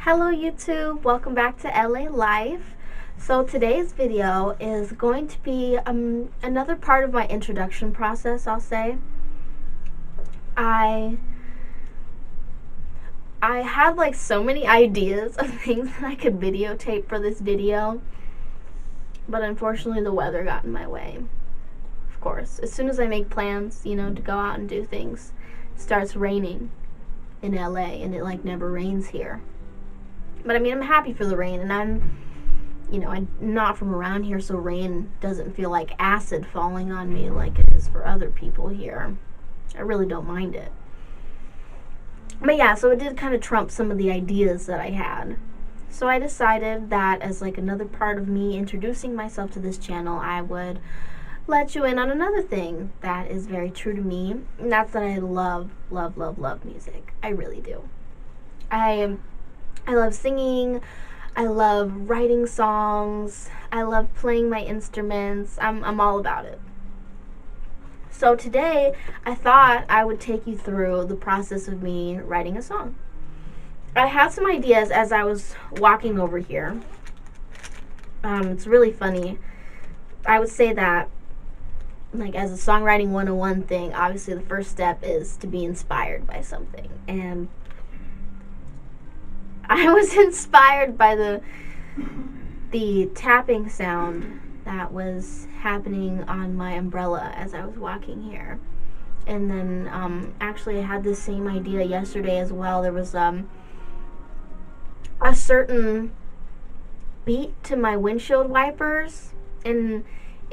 Hello YouTube, welcome back to LA Life. So today's video is going to be another part of my introduction process, I'll say. I had like so many ideas of things that I could videotape for this video, but unfortunately the weather got in my way. Of course, as soon as I make plans, to go out and do things, it starts raining in LA, and it like never rains here. But I mean, I'm happy for the rain, and I'm not from around here, so rain doesn't feel like acid falling on me like it is for other people here. I really don't mind it. But yeah, so it did kind of trump some of the ideas that I had. So I decided that as like another part of me introducing myself to this channel, I would let you in on another thing that is very true to me, and that's that I love music. I really do. I love singing, I love writing songs, I love playing my instruments. I'm all about it. So today, I thought I would take you through the process of me writing a song. I had some ideas as I was walking over here. It's really funny. I would say that, like, as a songwriting 101 thing, obviously the first step is to be inspired by something. And I was inspired by the tapping sound that was happening on my umbrella as I was walking here. And then actually I had this same idea yesterday as well. There was a certain beat to my windshield wipers, and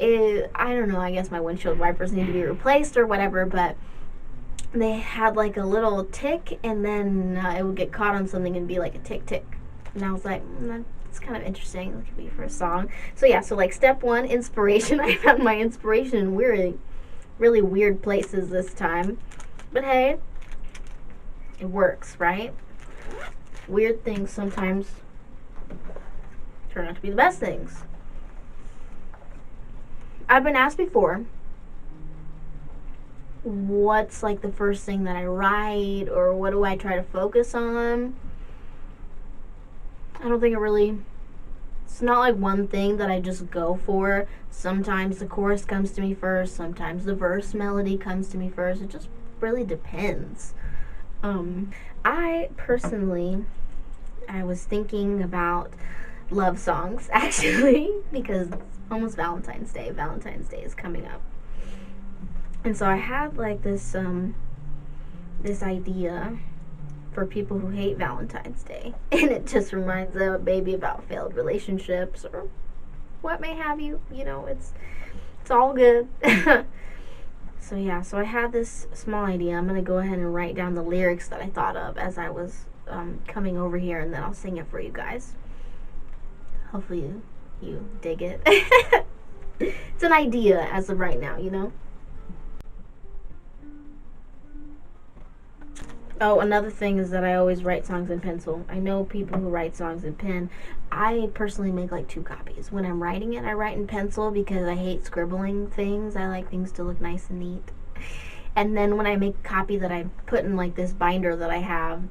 I don't know, I guess my windshield wipers need to be replaced or whatever, but they had like a little tick, and then it would get caught on something and be like a tick tick. And I was like, that's kind of interesting. It could be for a song. So yeah, so like step one, inspiration. I found my inspiration in really weird places this time. But hey, it works, right? Weird things sometimes turn out to be the best things. I've been asked before, what's like the first thing that I write, or what do I try to focus on? I don't think it's not like one thing that I just go for. Sometimes the chorus comes to me first, sometimes the verse melody comes to me first. It just really depends. I personally, I was thinking about love songs actually, because it's almost Valentine's Day. Valentine's Day is coming up. And so I had like this idea for people who hate Valentine's Day. And it just reminds them maybe about failed relationships or what may have you. It's all good. So yeah, so I had this small idea. I'm going to go ahead and write down the lyrics that I thought of as I was coming over here, and then I'll sing it for you guys. Hopefully you dig it. It's an idea as of right now, Oh, another thing is that I always write songs in pencil. I know people who write songs in pen. I personally make like 2 copies. When I'm writing it, I write in pencil because I hate scribbling things. I like things to look nice and neat. And then when I make a copy that I put in like this binder that I have,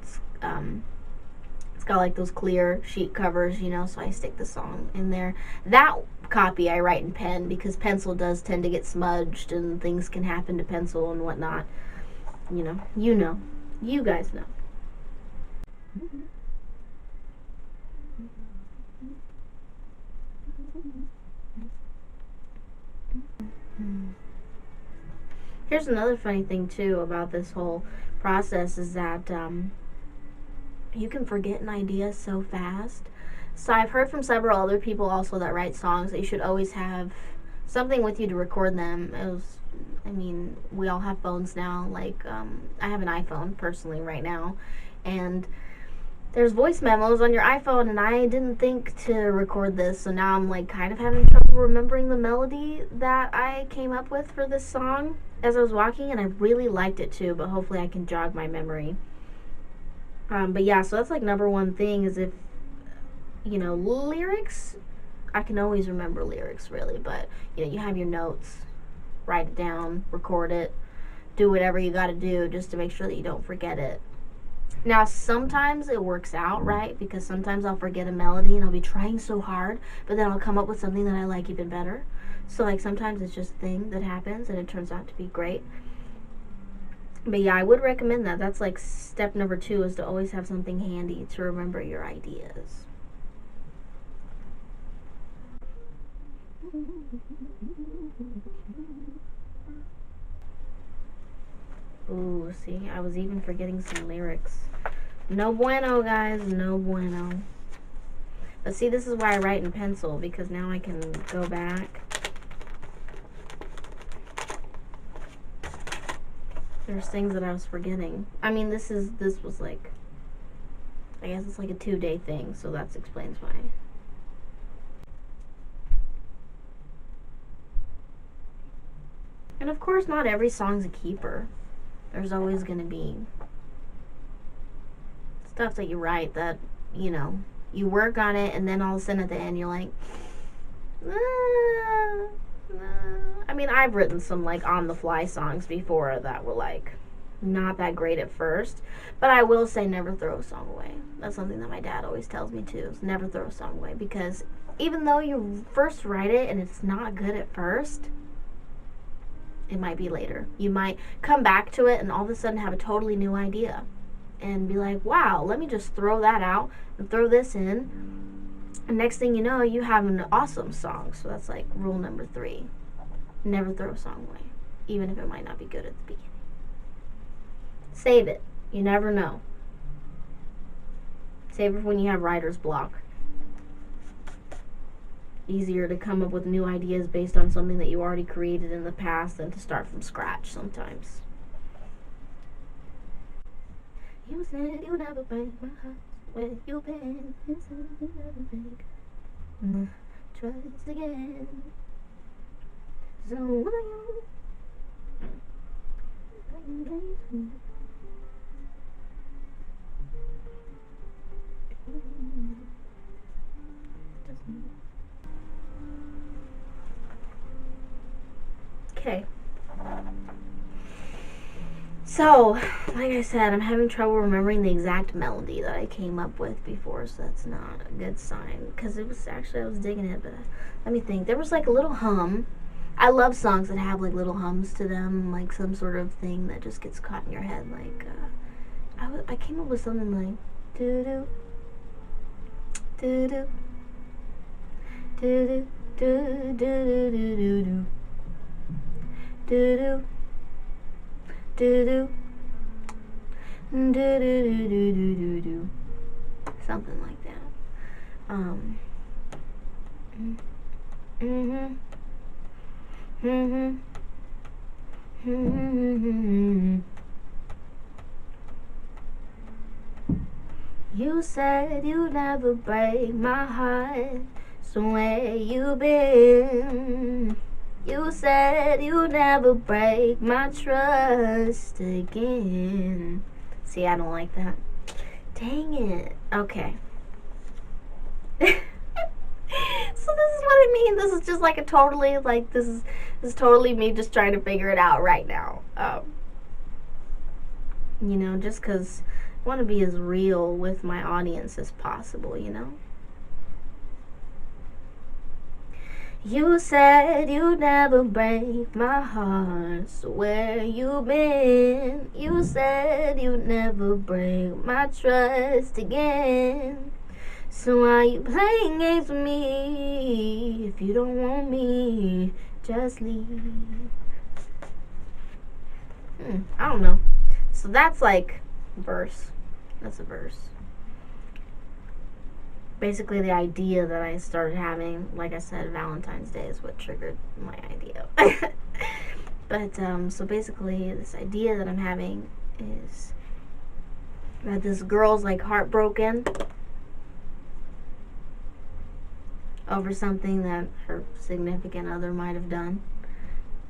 it's got like those clear sheet covers, so I stick the song in there. That copy I write in pen because pencil does tend to get smudged and things can happen to pencil and whatnot. You guys know. Here's another funny thing too about this whole process is that you can forget an idea so fast. So I've heard from several other people also that write songs that you should always have something with you to record them. We all have phones now. Like, I have an iPhone personally right now, and there's voice memos on your iPhone, and I didn't think to record this, so now I'm like kind of having trouble remembering the melody that I came up with for this song as I was walking, and I really liked it too, but hopefully I can jog my memory. But yeah, so that's like number one thing is if, lyrics, I can always remember lyrics really, but you have your notes, write it down, record it, do whatever you got to do just to make sure that you don't forget it. Now, sometimes it works out, right? Because sometimes I'll forget a melody and I'll be trying so hard, but then I'll come up with something that I like even better. So, like, sometimes it's just a thing that happens and it turns out to be great. But yeah, I would recommend that. That's like step number 2 is to always have something handy to remember your ideas. Ooh, see, I was even forgetting some lyrics. No bueno, guys, no bueno. But see, this is why I write in pencil, because now I can go back. There's things that I was forgetting. I mean, this was like, I guess it's like a 2-day thing, so that explains why. And of course, not every song's a keeper. There's always gonna be stuff that you write that, you know, you work on it, and then all of a sudden at the end you're like, I mean, I've written some like on the fly songs before that were like not that great at first, but I will say never throw a song away. That's something that my dad always tells me too, is never throw a song away, because even though you first write it and it's not good at first, it might be later. You might come back to it and all of a sudden have a totally new idea and be like, wow, let me just throw that out and throw this in. And next thing you know, you have an awesome song. So that's like rule number 3. Never throw a song away, even if it might not be good at the beginning. Save it. You never know. Save it when you have writer's block. Easier to come up with new ideas based on something that you already created in the past than to start from scratch sometimes. You said you never break my heart. Where you been? You said you never break my trust again. So why you? Okay. So, like I said, I'm having trouble remembering the exact melody that I came up with before, so that's not a good sign. Because it was actually, I was digging it, but let me think. There was like a little hum. I love songs that have like little hums to them, like some sort of thing that just gets caught in your head. Like, I came up with something like doo doo doo doo doo doo doo doo doo doo doo doo doo do do do do do do do, something like that. You said you never break my heart, so where you been? You said you never break my trust again. See, I don't like that. Dang it. Okay. So this is what I mean. This is just like a totally, like, this is totally me just trying to figure it out right now. You know, just because I want to be as real with my audience as possible, you know? You said you never break my heart, so where you been? You said you never break my trust again. So why you playing games with me? If you don't want me, just leave. I don't know. So that's like a verse. That's a verse. Basically, the idea that I started having, like I said, Valentine's Day is what triggered my idea. But, so basically, this idea that I'm having is that this girl's, like, heartbroken over something that her significant other might have done.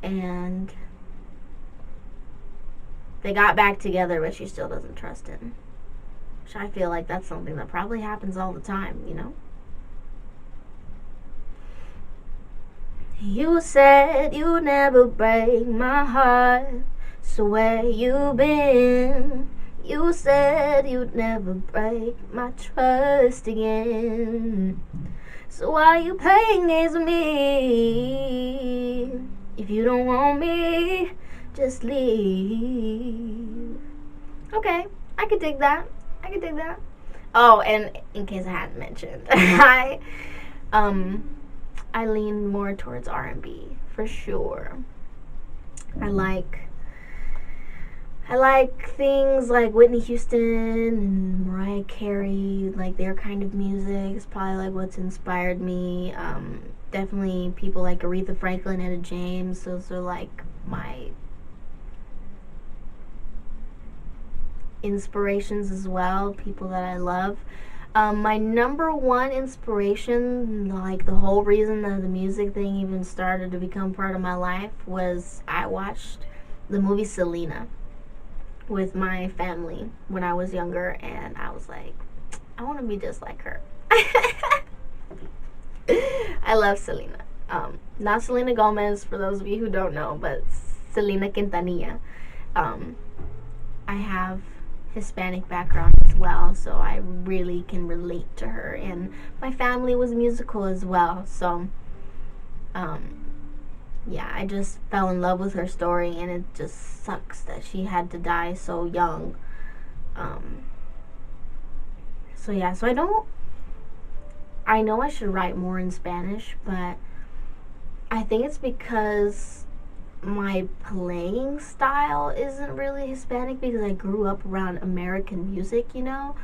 And they got back together, but she still doesn't trust him. Which I feel like that's something that probably happens all the time, you know? You said you never break my heart, so where you been? You said you'd never break my trust again. So why you playing games with me? If you don't want me, just leave. Okay, I could dig that. I could dig that. Oh, and in case I hadn't mentioned, I lean more towards R&B for sure. I like things like Whitney Houston and Mariah Carey, like their kind of music is probably like what's inspired me. Definitely people like Aretha Franklin, Etta James, those are like my inspirations as well, people that I love. My number one inspiration, like the whole reason that the music thing even started to become part of my life, was I watched the movie Selena with my family when I was younger, and I was like, I want to be just like her. I love Selena. Not Selena Gomez, for those of you who don't know, but Selena Quintanilla. I have Hispanic background as well, so I really can relate to her, and my family was musical as well, so yeah, I just fell in love with her story, and it just sucks that she had to die so young. So yeah, so I know I should write more in Spanish, but I think it's because my playing style isn't really Hispanic, because I grew up around American music, you know?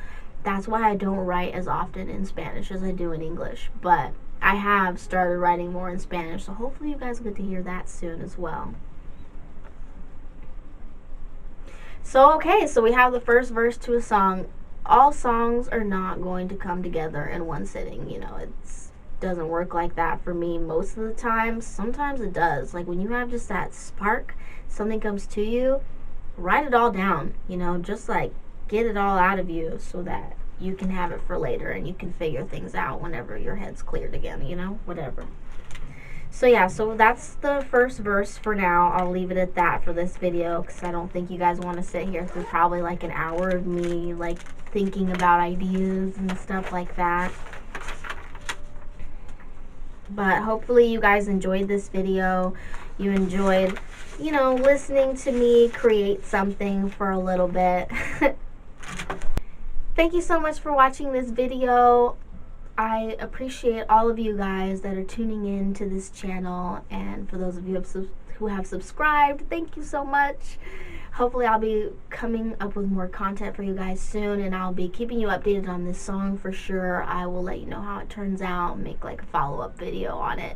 That's why I don't write as often in Spanish as I do in English, but I have started writing more in Spanish, so hopefully you guys will get to hear that soon as well. So, okay, so we have the first verse to a song. All songs are not going to come together in one sitting, you know, it doesn't work like that for me most of the time. Sometimes it does. Like when you have just that spark, something comes to you, write it all down, you know, just like get it all out of you so that you can have it for later and you can figure things out whenever your head's cleared again, you know, whatever. So yeah, so that's the first verse for now. I'll leave it at that for this video, because I don't think you guys want to sit here through probably like an hour of me like thinking about ideas and stuff like that. But hopefully you guys enjoyed this video. You enjoyed, you know, listening to me create something for a little bit. Thank you so much for watching this video. I appreciate all of you guys that are tuning in to this channel, and for those of you who have subscribed, thank you so much. Hopefully I'll be coming up with more content for you guys soon, and I'll be keeping you updated on this song for sure. I will let you know how it turns out, make like a follow-up video on it.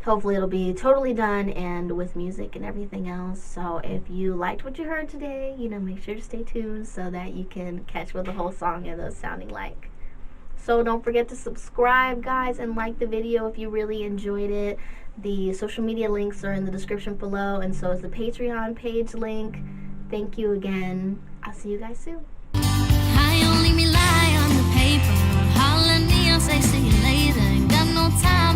Hopefully it'll be totally done and with music and everything else. So if you liked what you heard today, you know, make sure to stay tuned so that you can catch what the whole song is sounding like. So don't forget to subscribe, guys, and like the video if you really enjoyed it. The social media links are in the description below, and so is the Patreon page link. Thank you again. I'll see you guys soon. I only rely on the paper. Holler me, I'll say see you later. Ain't got no time.